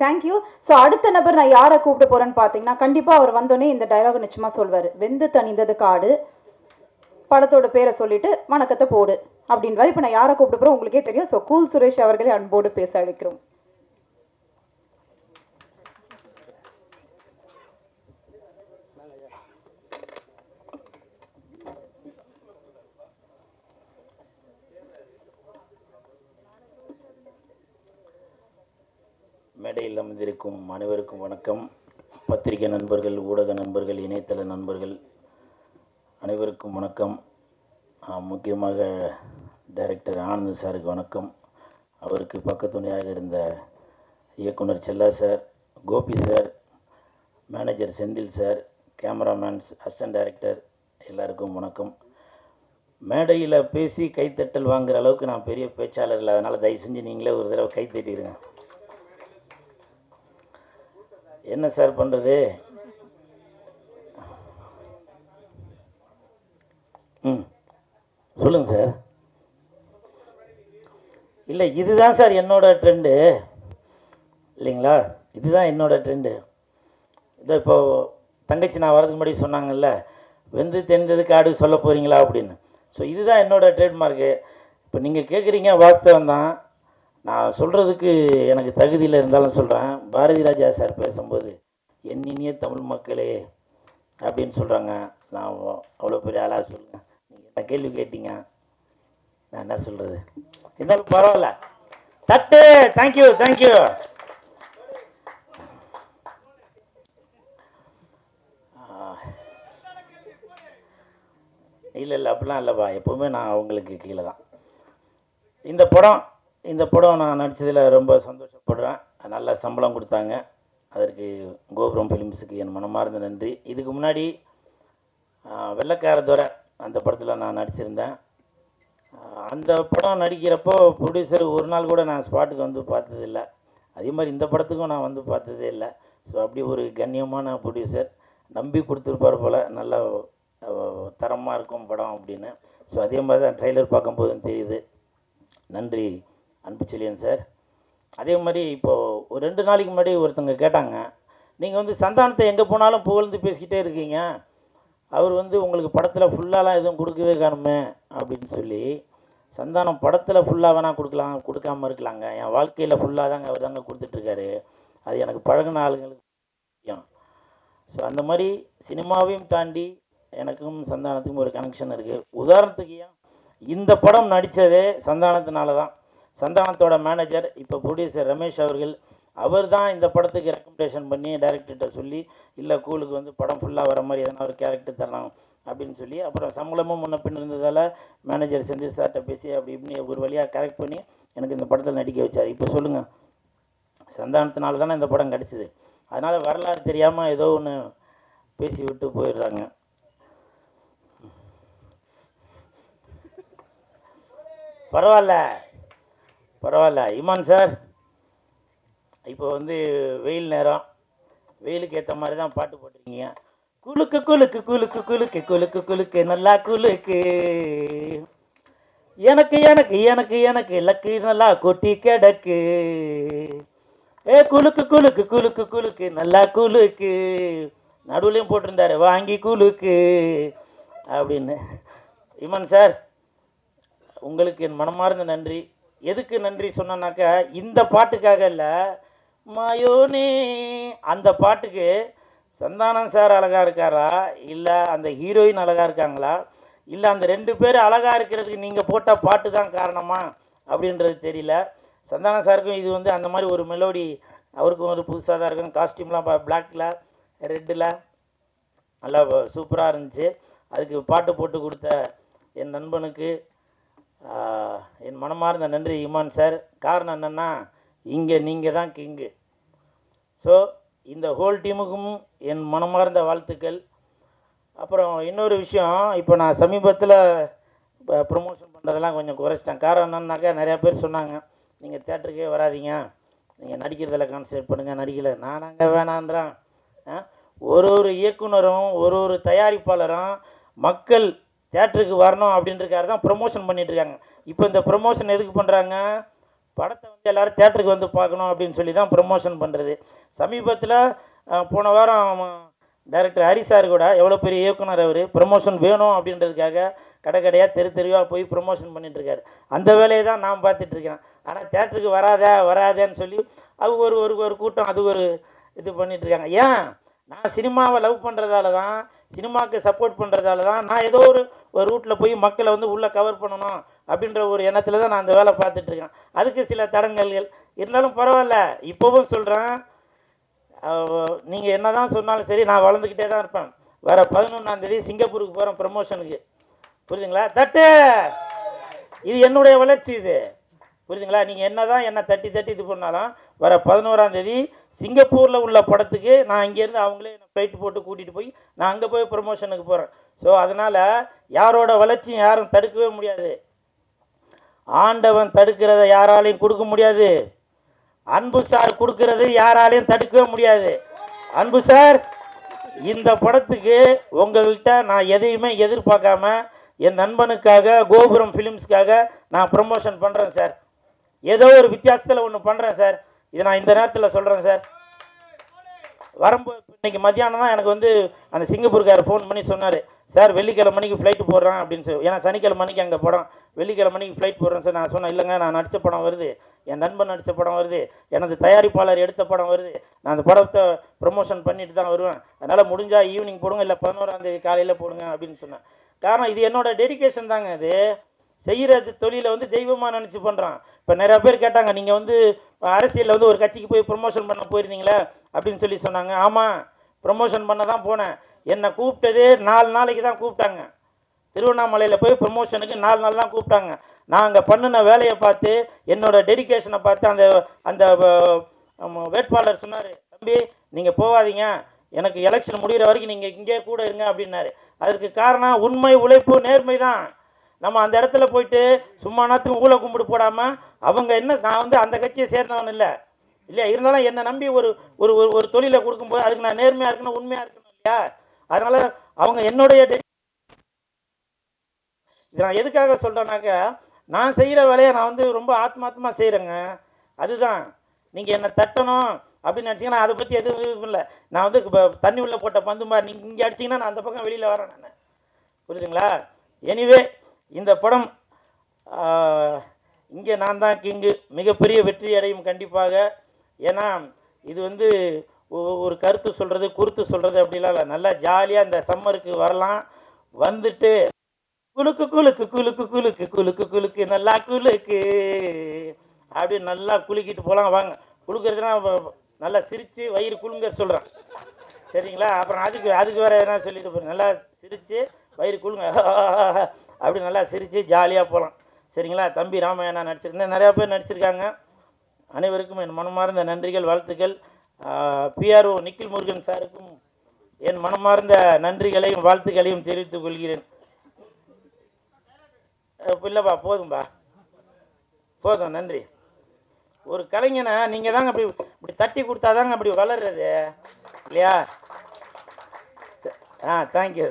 Thank you. So அடுத்த நபர் நான் யாரை கூப்பிட்டு போகிறேன்னு பார்த்தீங்கன்னா, கண்டிப்பாக அவர் வந்தோடனே இந்த டைலாக் நிச்சயமாக சொல்வார். வெந்து தணிந்தது காடு, படத்தோட பேரை சொல்லிட்டு வணக்கத்தை போடு அப்படின்வார். இப்போ நான் யாரை கூப்பிட்டு போகிறோம் உங்களுக்கே தெரியும். ஸோ கூல் சுரேஷ் அவர்களே அன்போடு பேச அழைக்கிறோம். மேடையில் அமர்ந்திருக்கும் அனைவருக்கும் வணக்கம். பத்திரிகை நண்பர்கள், ஊடக நண்பர்கள், இணையதள நண்பர்கள் அனைவருக்கும் வணக்கம். முக்கியமாக டைரக்டர் ஆனந்த் சாருக்கு வணக்கம். அவருக்கு பக்கத்துணையாக இருந்த இயக்குனர் Chella sir, Gopi sir, manager Senthil sir, cameramens, assistant director எல்லாருக்கும் வணக்கம். மேடையில் பேசி கைத்தட்டல் வாங்குகிற அளவுக்கு நான் பெரிய பேச்சாளர் இல்லை, அதனால் தயவு செஞ்சு நீங்களே ஒரு தடவை கைத்தட்டிடுங்க. என்ன சார் பண்ணுறது? சொல்லுங்கள் சார். இல்லை, இதுதான் சார் என்னோட ட்ரெண்டு இல்லைங்களா? இதுதான் என்னோட ட்ரெண்டு. இதோ இப்போது தங்கச்சி நான் வரதுக்கு முன்னாடி சொன்னாங்கல்ல, வெந்து தெரிந்தது காடு சொல்ல போகிறீங்களா அப்படின்னு. ஸோ இதுதான் என்னோட ட்ரேட்மார்க்கு. இப்போ நீங்கள் கேட்குறீங்க, வாஸ்தவம் தான். நான் சொல்கிறதுக்கு எனக்கு தகுதியில் இருந்தாலும் சொல்கிறேன். பாரதி ராஜா சார் பேசும்போது என் இனிய தமிழ் மக்களே அப்படின்னு சொல்கிறாங்க. நான் அவ்வளோ பெரிய ஆளாக சொல்லுங்கள். நீங்கள் என்ன கேள்வி கேட்டீங்க, நான் என்ன சொல்கிறது? இருந்தாலும் பரவாயில்ல. தட்டு. Thank you thank you. இல்லை அப்படிலாம் இல்லைப்பா, எப்போவுமே நான் அவங்களுக்கு கீழே தான். இந்த படம் நான் நடித்ததில் ரொம்ப சந்தோஷப்படுறேன். நல்ல சம்பளம் கொடுத்தாங்க, அதற்கு கோபுரம் ஃபிலிம்ஸுக்கு என் மனமார்ந்த நன்றி. இதுக்கு முன்னாடி வெள்ளைக்கார துரை அந்த படத்தில் நான் நடிச்சிருந்தேன். அந்த படம் நடிக்கிறப்போ ப்ரொடியூசர் ஒரு நாள் கூட நான் ஸ்பாட்டுக்கு வந்து பார்த்ததில்லை. அதே மாதிரி இந்த படத்துக்கும் நான் வந்து பார்த்ததே இல்லை. ஸோ அப்படி ஒரு கண்ணியமான ப்ரொடியூசர் நம்பி கொடுத்துருப்பார் போல், நல்ல தரமாக இருக்கும் படம் அப்படின்னு. ஸோ அதே மாதிரி தான் ட்ரெய்லர் பார்க்கும்போதும் தெரியுது. நன்றி அன்பு செல்லியன் சார். அதே மாதிரி இப்போது ஒரு 2 நாளைக்கு முன்னாடி ஒருத்தங்க கேட்டாங்க, நீங்கள் வந்து சந்தானத்தை எங்கே போனாலும் புகழ்ந்து பேசிக்கிட்டே இருக்கீங்க, அவர் வந்து உங்களுக்கு படத்தில் ஃபுல்லாலாம் எதுவும் கொடுக்கவே காணுமே அப்படின்னு சொல்லி. சந்தானம் படத்தில் ஃபுல்லாக வேணால் கொடுக்காமல் இருக்கலாங்க. என் வாழ்க்கையில் ஃபுல்லாக தாங்க அவர் தாங்க கொடுத்துட்ருக்காரு. அது எனக்கு பழகின ஆளுங்களுக்கு தெரியும். ஸோ அந்த மாதிரி சினிமாவையும் தாண்டி எனக்கும் சந்தானத்துக்கும் ஒரு கனெக்ஷன் இருக்குது. உதாரணத்துக்கு இந்த படம் நடித்ததே சந்தானத்தினால தான். சந்தானத்தோட மேனேஜர் இப்போ ப்ரொடியூசர் ரமேஷ் அவர்கள், அவர் தான் இந்த படத்துக்கு ரெக்கமெண்டேஷன் பண்ணி டைரக்டர்கிட்ட சொல்லி, இல்லை கூலுக்கு வந்து படம் ஃபுல்லாக வர மாதிரி எதனா ஒரு கேரக்டர் தரலாம் அப்படின்னு சொல்லி, அப்புறம் சம்பளமும் முன்ன பின் இருந்ததால் மேனேஜர் செந்தில் சார்கிட்ட பேசி அப்படி இப்படி ஒரு வழியாக கரெக்ட் பண்ணி எனக்கு இந்த படத்தில் நடிக்க வச்சார். இப்போ சொல்லுங்கள், சந்தானத்தினால தானே இந்த படம் கிடச்சிது. அதனால் வரலாறு தெரியாமல் ஏதோ ஒன்று பேசி விட்டு போயிடுறாங்க. பரவாயில்ல இமான் சார். இப்போ வந்து வெயில் நேரம், வெயிலுக்கு ஏற்ற மாதிரி தான் பாட்டு போட்டிருக்கீங்க. குலுக்கு குலுக்கு குலுக்கு குலுக்கு குலுக்கு குலுக்கு நல்லா குலுக்கு, எனக்கு எனக்கு எனக்கு எனக்கு லக்கு நல்லா கொட்டி கிடக்கு, குலுக்கு குலுக்கு குலுக்கு குலுக்கு நல்லா குலுக்கு. நடுவுலையும் போட்டிருந்தாரு வாங்கி குலுக்கு அப்படின்னு. இமான் சார், உங்களுக்கு என் மனமார்ந்த நன்றி. எதுக்கு நன்றி சொன்னாக்கா, இந்த பாட்டுக்காக இல்லை, மாயோனே அந்த பாட்டுக்கு சந்தானம் சார் அழகாக இருக்காரா, இல்லை அந்த ஹீரோயின் அழகாக இருக்காங்களா, இல்லை அந்த 2 பேர் அழகாக இருக்கிறதுக்கு நீங்கள் போட்ட பாட்டு தான் காரணமா அப்படின்றது தெரியல. சந்தானம் சாருக்கும் இது வந்து அந்த மாதிரி ஒரு மெலோடி அவருக்கும் ஒரு புதுசாக தான் இருக்கும். காஸ்டியூம்லாம் பிளாக்கில் ரெட்டில் நல்லா சூப்பராக இருந்துச்சு. அதுக்கு பாட்டு போட்டு கொடுத்த என் நண்பனுக்கு என் மனமார்ந்த நன்றி இமான் சார். காரணம் என்னென்னா, இங்கே நீங்கள் தான் கிங்கு. ஸோ இந்த ஹோல் டீமுக்கும் என் மனமார்ந்த வாழ்த்துக்கள். அப்புறம் இன்னொரு விஷயம், இப்போ நான் சமீபத்தில் ப்ரொமோஷன் பண்ணுறதெல்லாம் கொஞ்சம் குறைச்சிட்டேன். காரணம் என்னன்னாக்கா, நிறையா பேர் சொன்னாங்க நீங்கள் தேட்டருக்கே வராதிங்க, நீங்கள் நடிக்கிறதில் கான்சன்ட்ரேட் பண்ணுங்கள். நடிக்கலை நான் அங்கே வேணான்றேன். ஒரு இயக்குனரும் ஒரு தயாரிப்பாளரும் மக்கள் தேட்டருக்கு வரணும் அப்படின்றக்காக தான் ப்ரொமோஷன் பண்ணிகிட்ருக்காங்க. இப்போ இந்த ப்ரொமோஷன் எதுக்கு பண்ணுறாங்க? படத்தை வந்து எல்லோரும் தேட்டருக்கு வந்து பார்க்கணும் அப்படின்னு சொல்லி தான் ப்ரமோஷன் பண்ணுறது. சமீபத்தில் போன வாரம் டைரக்டர் ஹரி சார் கூட, எவ்வளோ பெரிய இயக்குனர் அவர், ப்ரமோஷன் வேணும் அப்படின்றதுக்காக கடை கடையாக தெருவாக போய் ப்ரமோஷன் பண்ணிட்டுருக்காரு. அந்த வேலையை தான் நான் பார்த்துட்ருக்கேன். ஆனால் தேட்டருக்கு வராதேன்னு சொல்லி அது ஒரு ஒரு ஒரு கூட்டம், அது ஒரு இது பண்ணிகிட்ருக்காங்க. ஏன்? நான் சினிமாவை லவ் பண்ணுறதால தான், சினிமாவுக்கு சப்போர்ட் பண்ணுறதால தான் நான் ஏதோ ஒரு ரூட்டில் போய் மக்களை வந்து உள்ளே கவர் பண்ணணும் அப்படின்ற ஒரு எண்ணத்தில் தான் நான் அந்த வேலை பார்த்துட்ருக்கேன். அதுக்கு சில தடங்கல்கள் இருந்தாலும் பரவாயில்ல. இப்போவும் சொல்கிறேன், நீங்கள் என்ன தான் சொன்னாலும் சரி, நான் வளர்ந்துக்கிட்டே தான் இருப்பேன். வர 11ஆம் சிங்கப்பூருக்கு போகிறேன் ப்ரமோஷனுக்கு. புரியுதுங்களா? தட்டு, இது என்னுடைய வளர்ச்சி. இது புரியுதுங்களா? நீங்கள் என்ன தான் என்னை தட்டி இது பண்ணாலும் வர 11ஆம் சிங்கப்பூரில் உள்ள படத்துக்கு நான் இங்கேருந்து அவங்களே என்னை ஃப்ளைட் போட்டு கூட்டிகிட்டு போய் நான் அங்கே போய் ப்ரமோஷனுக்கு போகிறேன். ஸோ அதனால் யாரோட வளர்ச்சியும் யாரும் தடுக்கவே முடியாது. ஆண்டவன் தடுக்கிறத யாராலையும் கொடுக்க முடியாது. அன்பு சார் கொடுக்கறது யாராலையும் தடுக்கவே முடியாது. அன்பு சார், இந்த படத்துக்கு உங்கள்கிட்ட நான் எதையுமே எதிர்பார்க்காம என் நண்பனுக்காக, கோபுரம் ஃபிலிம்ஸ்க்காக நான் ப்ரமோஷன் பண்ணுறேன் சார். ஏதோ ஒரு வித்தியாசத்தில் ஒன்று பண்ணுறேன் சார். இதை நான் இந்த நேரத்தில் சொல்கிறேன் சார். வரும்போது இன்றைக்கி மத்தியானம் தான் எனக்கு வந்து அந்த சிங்கப்பூர்காரர் ஃபோன் பண்ணி சொன்னார், சார் வெள்ளிக்கிழமை மணிக்கு ஃப்ளைட்டு போடுறான் அப்படின்னு சொல்லி. ஏன்னா சனிக்கிழமை மணிக்கு அங்கே படம், வெள்ளிக்கிழமை மணிக்கு ஃப்ளைட் போடுறேன் சார். நான் சொன்னேன், இல்லைங்க, நான் நடித்த படம் வருது, என் நண்பன் நடித்த படம் வருது, எனது தயாரிப்பாளர் எடுத்த படம் வருது, நான் அந்த படத்தை ப்ரமோஷன் பண்ணிட்டு தான் வருவேன், அதனால் முடிஞ்சால் ஈவினிங் போடுங்க, இல்லை 11ஆம் காலையில் போடுங்க அப்படின்னு சொன்னேன். காரணம் இது என்னோடய டெடிக்கேஷன் தாங்க. இது செய்கிறது தொழிலை வந்து தெய்வமாக நினச்சி பண்ணுறான். இப்போ நிறையா பேர் கேட்டாங்க, நீங்கள் வந்து அரசியலில் வந்து ஒரு கட்சிக்கு போய் ப்ரமோஷன் பண்ண போயிருந்தீங்களே அப்படின்னு சொல்லி சொன்னாங்க. ஆமாம், ப்ரமோஷன் பண்ண தான் போனேன். என்னை கூப்பிட்டதே 4 நாளைக்கு தான் கூப்பிட்டாங்க. திருவண்ணாமலையில் போய் ப்ரமோஷனுக்கு 4 நாள் தான் கூப்பிட்டாங்க. நான் அங்கே பண்ணின வேலையை பார்த்து, என்னோடய டெடிக்கேஷனை பார்த்து அந்த அந்த வேட்பாளர் சொன்னார், தம்பி நீங்கள் போகாதீங்க, எனக்கு எலெக்ஷன் முடிகிற வரைக்கும் நீங்கள் இங்கே கூட இருங்க அப்படின்னாரு. அதுக்கு காரணம் உண்மை, உழைப்பு, நேர்மை தான். நம்ம அந்த இடத்துல போயிட்டு சும்மா நேரத்துக்கு ஊழ கும்பிடு போடாமல், அவங்க என்ன, நான் வந்து அந்த கட்சியை சேர்ந்தவன் இல்லை இல்லையா, இருந்தாலும் என்னை நம்பி ஒரு ஒரு ஒரு தொழிலை கொடுக்கும்போது அதுக்கு நான் நேர்மையாக இருக்கணும், உண்மையாக இருக்கணும் இல்லையா. அதனால் அவங்க என்னுடைய நான் எதுக்காக சொல்கிறேன்னாக்கா, நான் செய்கிற வேலையை நான் வந்து ரொம்ப ஆத்மார்த்தமாக செய்கிறேங்க. அதுதான். நீங்கள் என்னை தட்டணும் அப்படின்னு நினச்சிங்கன்னா அதை பற்றி எதுவும் இல்லை. நான் வந்து இப்போ தண்ணி உள்ளே போட்ட பந்து மாதிரி நீங்கள் இங்கே அடிச்சிங்கன்னா நான் அந்த பக்கம் வெளியில் வரேன் நான். புரியுதுங்களா? எனிவே, இந்த படம் இங்கே நான் தான் கிங்கு மிகப்பெரிய வெற்றி அடையும் கண்டிப்பாக. ஏன்னா இது வந்து ஒரு கருத்து சொல்கிறது, குறுத்து சொல்கிறது அப்படிலாம் இல்லை. நல்லா ஜாலியாக இந்த சம்மருக்கு வரலாம். வந்துட்டு குலுக்கு குலுக்கு குலுக்கு குலுக்கு குலுக்கு குலுக்கு நல்லா குலுக்கு அப்படி நல்லா குலுக்கிட்டு போகலாம். வாங்க, குலுக்கிறதுனா நல்லா சிரித்து வயிறு குலுங்க சொல்கிறேன், சரிங்களா? அப்புறம் அதுக்கு வேறு எதனா சொல்லிட்டு போகிறேன். நல்லா சிரித்து வயிறு குலுங்க அப்படி நல்லா சிரித்து ஜாலியாக போகலாம், சரிங்களா? தம்பி ராமையா நடிச்சிருக்கேன், நிறையா பேர் நடிச்சிருக்காங்க. அனைவருக்கும் என் மனமார்ந்த நன்றிகள், வாழ்த்துக்கள். பிஆர்ஓ நிக்கில் முருகன் சாருக்கும் என் மனமார்ந்த நன்றிகளையும் வாழ்த்துக்களையும் தெரிவித்துக் கொள்கிறேன். இல்லைப்பா, போதும்பா, போதும், நன்றி. ஒரு கலைஞனை நீங்கள் தாங்க இப்படி தட்டி கொடுத்தாதாங்க அப்படி வளர்றது இல்லையா? தேங்க்யூ.